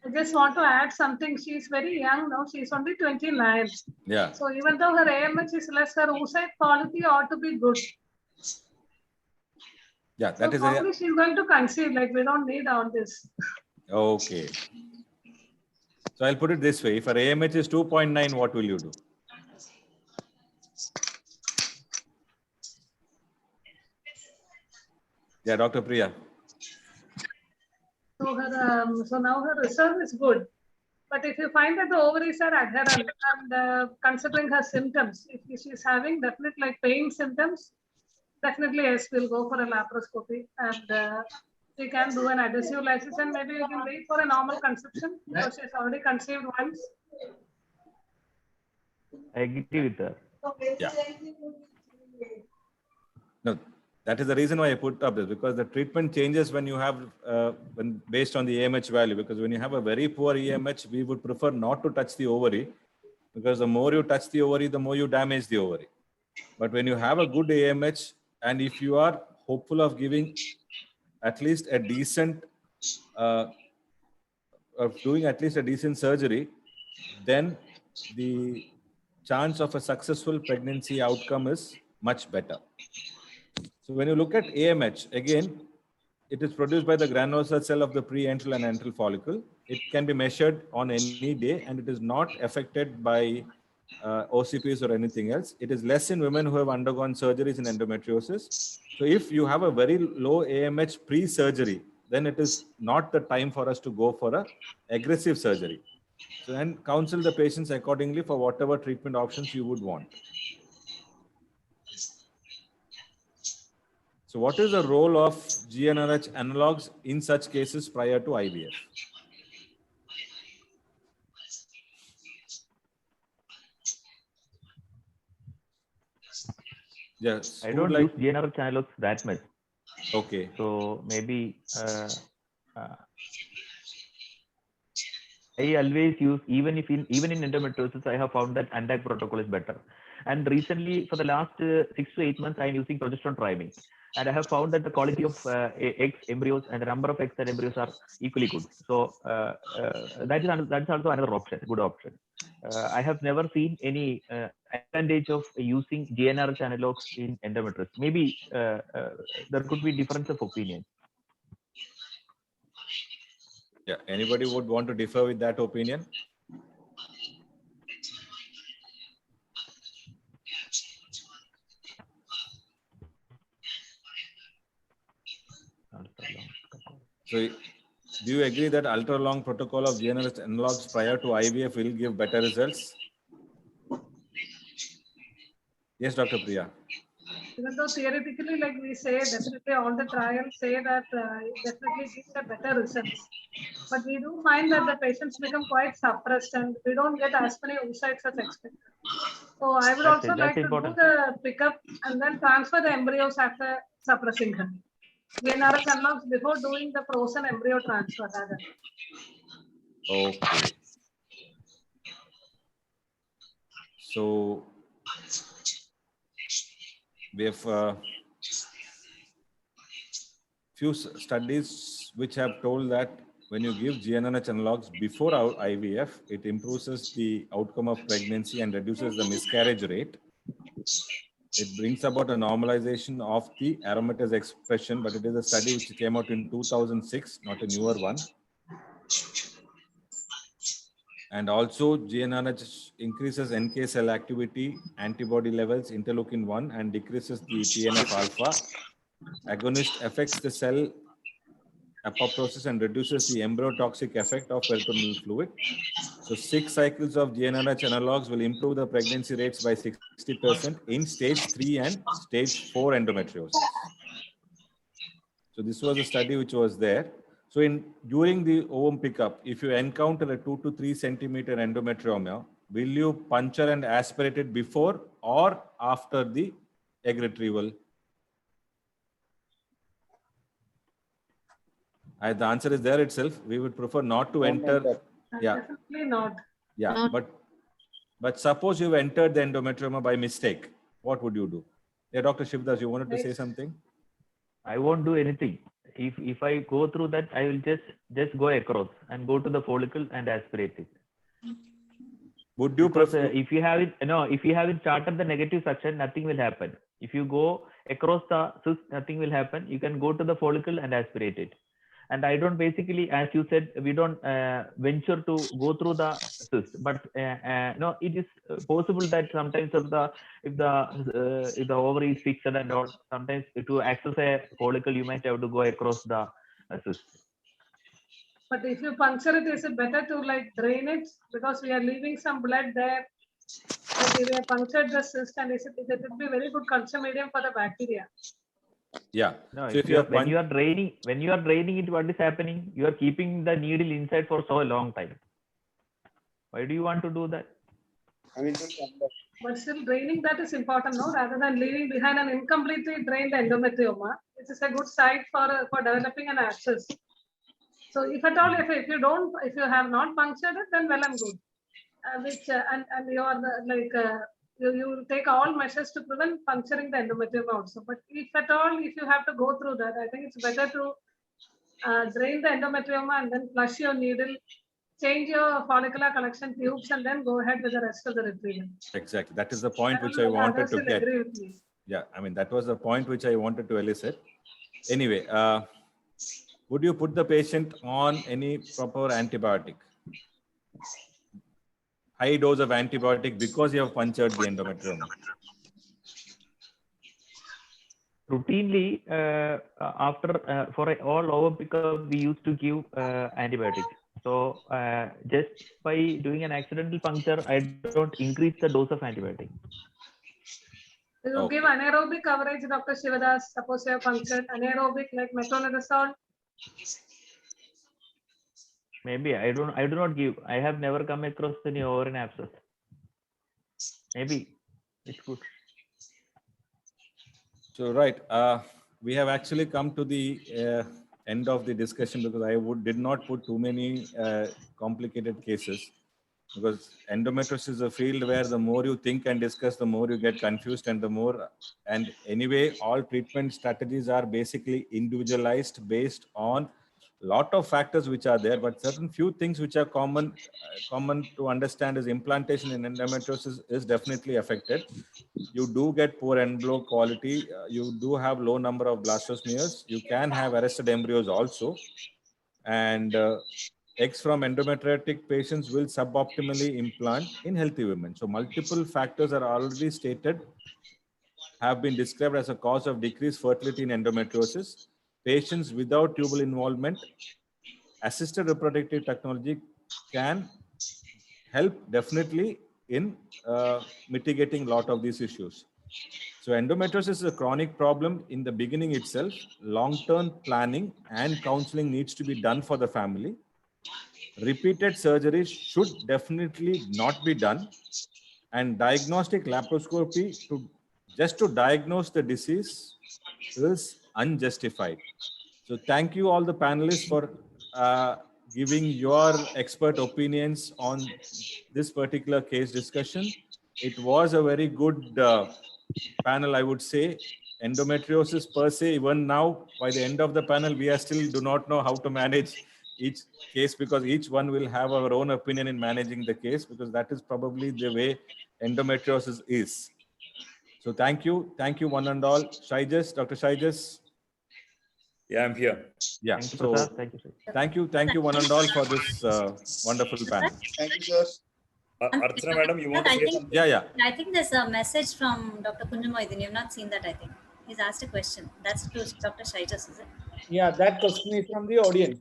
I just want to add something. She's very young now. She's only 29. Yeah. So even though her AMH is less, her oocyte quality ought to be good. Yeah, that So is probably she's going to conceive. Like we don't need all this. okay. So I'll put it this way: if her AMH is 2.9, what will you do? Yeah, Dr. Priya. So her so now her reserve is good. But if you find that the ovaries are adherent and considering her symptoms, if she's having definite like pain symptoms, definitely yes, we'll go for a laparoscopy and we can do an adhesive lysis and maybe we can wait for a normal conception because she's already conceived once. I agree with her. Yeah. No, that is the reason why I put up this, because the treatment changes when you have when based on the AMH value. Because when you have a very poor AMH, we would prefer not to touch the ovary, because the more you touch the ovary, the more you damage the ovary. But when you have a good AMH, and if you are hopeful of giving at least a decent of doing at least a decent surgery, then the chance of a successful pregnancy outcome is much better. So when you look at AMH, again, it is produced by the granulocyte cell of the pre-antral and antral follicle. It can be measured on any day, and it is not affected by OCPs or anything else. It is less in women who have undergone surgeries in endometriosis. So if you have a very low AMH pre-surgery, then it is not the time for us to go for a aggressive surgery. So then counsel the patients accordingly for whatever treatment options you would want. So what is the role of GnRH analogs in such cases prior to IVF? Yes. I don't use GnRH analogs that much. Okay. So maybe I always use, even in endometriosis, I have found that ANDAC protocol is better. And recently, for the last 6 to 8 months, I am using progesterone priming. And I have found that the quality of eggs, embryos, and the number of eggs and embryos are equally good. So that's also another option, good option. I have never seen any advantage of using GnRH analogs in endometriosis. Maybe there could be difference of opinion. Yeah, anybody would want to differ with that opinion? So, do you agree that ultra-long protocol of GnRH analogs prior to IVF will give better results? Yes, Dr. Priya. Even though theoretically, like we say, definitely all the trials say that it definitely gives a better results. But we do find that the patients become quite suppressed and we don't get as many oocytes as expected. So I would also like to do the pickup and then transfer the embryos after suppressing them. GnRH analogs before doing the frozen embryo transfer. Okay. So we have few studies which have told that when you give GnRH analogs before IVF, it improves the outcome of pregnancy and reduces the miscarriage rate. It brings about a normalization of the aromatase expression, but it is a study which came out in 2006, not a newer one. And also GnRH increases NK cell activity, antibody levels, interleukin-1, and decreases the TNF-alpha. Agonist affects the cell apoptosis and reduces the embryotoxic effect of peritoneal fluid. So 6 cycles of GnRH analogs will improve the pregnancy rates by 60% in stage 3 and stage 4 endometriosis. So this was a study which was there. So during the ovum pickup, if you encounter a 2 to 3 centimeter endometrioma, will you puncture and aspirate it before or after the egg retrieval? The answer is there itself. We would prefer not to enter. Yeah. Definitely not. Yeah. Not- But suppose you've entered the endometrioma by mistake, what would you do? Yeah, Dr. Shivdas, you wanted to say something? I won't do anything. If I go through that, I will just go across and go to the follicle and aspirate it. Would you Because prefer? if you have it started the negative suction, nothing will happen. If you go across the cyst, nothing will happen. You can go to the follicle and aspirate it. And I don't basically, as you said, we don't venture to go through the cyst. But no, it is possible that sometimes if the ovary is fixed and all, sometimes to access a follicle, you might have to go across the cyst. But if you puncture it, is it better to like drain it because we are leaving some blood there? Like if we have punctured the cyst, and it would be very good culture medium for the bacteria. Yeah. No, So if you have when you are draining it, what is happening? You are keeping the needle inside for so long time. Why do you want to do that? But still draining that is important, no? Rather than leaving behind an incompletely drained endometrioma, it is a good site for developing an abscess. So if at all, if you have not punctured it, then well and good. And you are you will take all measures to prevent puncturing the endometrium also. But if at all, if you have to go through that, I think it's better to drain the endometrioma and then flush your needle, change your follicular collection tubes, and then go ahead with the rest of the retrieval. Exactly. That is the point which I wanted to get. Agree with me. Yeah, I mean, that was the point which I wanted to elicit. Anyway, would you put the patient on any proper antibiotic? High dose of antibiotic because you have punctured the endometrium? Routinely, after for all over pickup, we used to give antibiotics. So just by doing an accidental puncture, I don't increase the dose of antibiotic. You give anaerobic coverage, Dr. Shivadas. Suppose you have punctured anaerobic like metronidazole. Maybe I do not give. I have never come across any ovarian abscess. Maybe it's good. So right, we have actually come to the end of the discussion because I did not put too many complicated cases, because endometriosis is a field where the more you think and discuss, the more you get confused, and anyway, all treatment strategies are basically individualized based on lot of factors which are there, but certain few things which are common to understand is implantation in endometriosis is definitely affected. You do get poor envelope quality. You do have low number of blastosmears. You can have arrested embryos also. And eggs from endometriotic patients will suboptimally implant in healthy women. So multiple factors are already stated, have been described as a cause of decreased fertility in endometriosis. Patients without tubal involvement, assisted reproductive technology can help definitely in mitigating a lot of these issues. So endometriosis is a chronic problem in the beginning itself. Long-term planning and counseling needs to be done for the family. Repeated surgeries should definitely not be done. And diagnostic laparoscopy just to diagnose the disease is unjustified. So thank you all the panelists for giving your expert opinions on this particular case discussion. It was a very good panel, I would say. Endometriosis per se, even now, by the end of the panel, we still do not know how to manage each case, because each one will have our own opinion in managing the case, because that is probably the way endometriosis is. So thank you one and all. Shaijas, Dr. Shaijas. Yeah, I'm here. Yeah. Thank you, So Prasad. Thank you. thank you one and all for this wonderful panel. Thank you, sir. Archana madam, you want to say something? Yeah. I think there's a message from Dr. Kunjamoidin. You've not seen that, I think. He's asked a question. That's to Dr. Shaijas, is it? Yeah, that question is from the audience.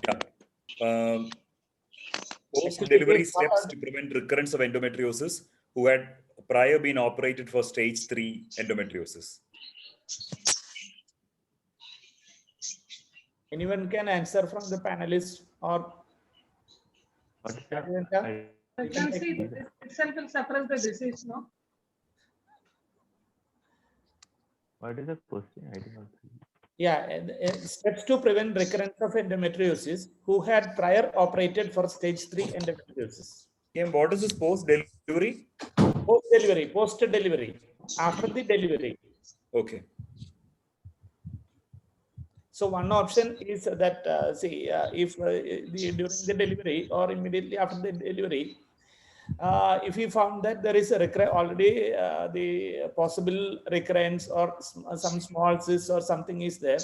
Yeah. Post-delivery steps to prevent recurrence of endometriosis who had prior been operated for stage 3 endometriosis. Anyone can answer from the panelists or Pregnancy itself will suppress the disease, no? What is the question? I did not see. Yeah, and steps to prevent recurrence of endometriosis who had prior operated for stage 3 endometriosis. Yeah, what is this post-delivery? Post-delivery, after the delivery. Okay. So one option is that, if during the delivery or immediately after the delivery, if we found that there is a already the possible recurrence or some small cyst or something is there,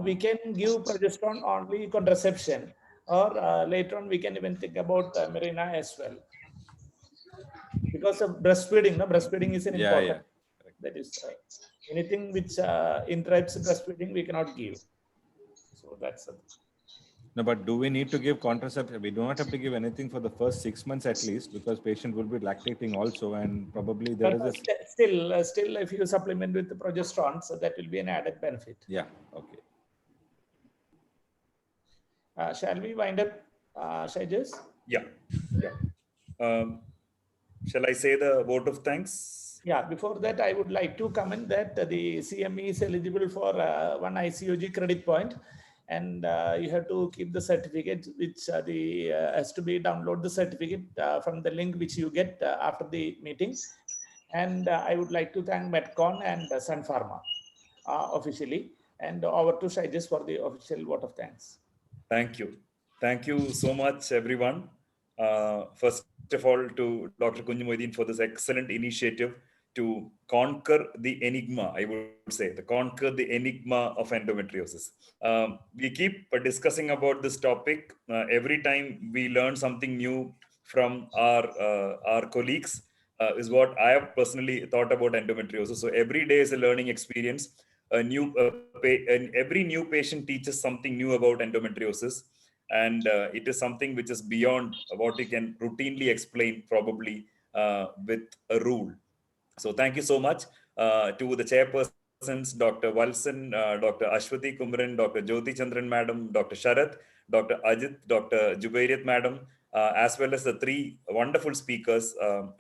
we can give progesterone only contraception, or later on we can even think about Mirena as well. Because of breastfeeding, no, breastfeeding is an important. That is anything which interrupts breastfeeding, we cannot give. So that's it. No, but do we need to give contraception? We do not have to give anything for the first 6 months at least, because patient will be lactating also, and probably there is a... Still, if you supplement with the progesterone, so that will be an added benefit. Yeah. Okay. Shall we wind up, Shaijas? Yeah. Shall I say the vote of thanks? Yeah, before that, I would like to comment that the CME is eligible for one ICOG credit point, and you have to keep the certificate, which has to be download the certificate from the link which you get after the meeting. And I would like to thank Metcon and Sun Pharma officially, and over to Shaijas for the official vote of thanks. Thank you. Thank you so much, everyone. First of all, to Dr. Kunju Moideen for this excellent initiative to conquer the enigma, I would say, conquer the enigma of endometriosis. We keep discussing about this topic. Every time we learn something new from our colleagues, is what I have personally thought about endometriosis. So every day is a learning experience. Every new patient teaches something new about endometriosis, and it is something which is beyond what you can routinely explain, probably with a rule. So thank you so much to the chairpersons, Dr. Walson, Dr. Ashwati Kumran, Dr. Jyoti Chandran Madam, Dr. Sharath, Dr. Ajit, Dr. Jubairiyat Madam, as well as the three wonderful speakers,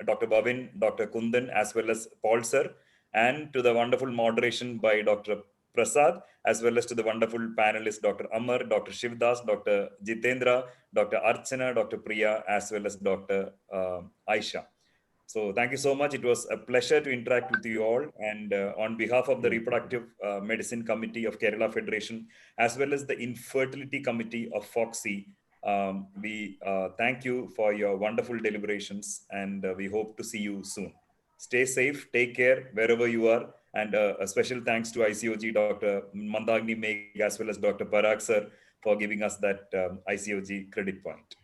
Dr. Bhavin, Dr. Kundan, as well as Paul Sir, and to the wonderful moderation by Dr. Prasad, as well as to the wonderful panelists, Dr. Amar, Dr. Shivdas, Dr. Jitendra, Dr. Archana, Dr. Priya, as well as Dr. Aisha. So thank you so much. It was a pleasure to interact with you all. And on behalf of the Reproductive Medicine Committee of Kerala Federation, as well as the Infertility Committee of FOXI, we thank you for your wonderful deliberations, and we hope to see you soon. Stay safe, take care wherever you are. And a special thanks to ICOG, Dr. Mandagni Meg, as well as Dr. Parag Sir, for giving us that ICOG credit point.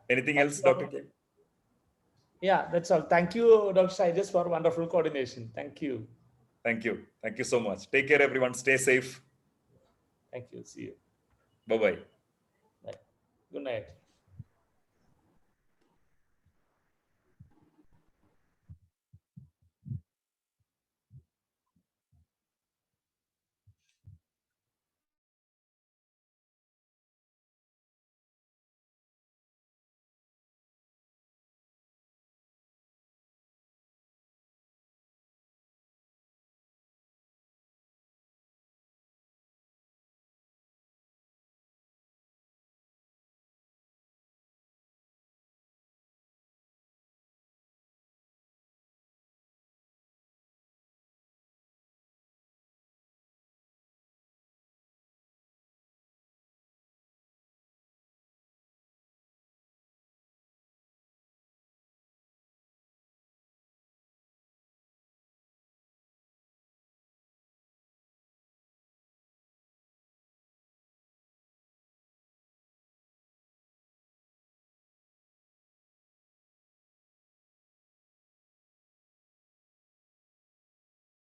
Anything else, Dr. K? Yeah, that's all. Thank you, Dr. Shaijas, for wonderful coordination. Thank you. Thank you. Thank you so much. Take care, everyone. Stay safe. Thank you. See you. Bye-bye. Bye. Good night.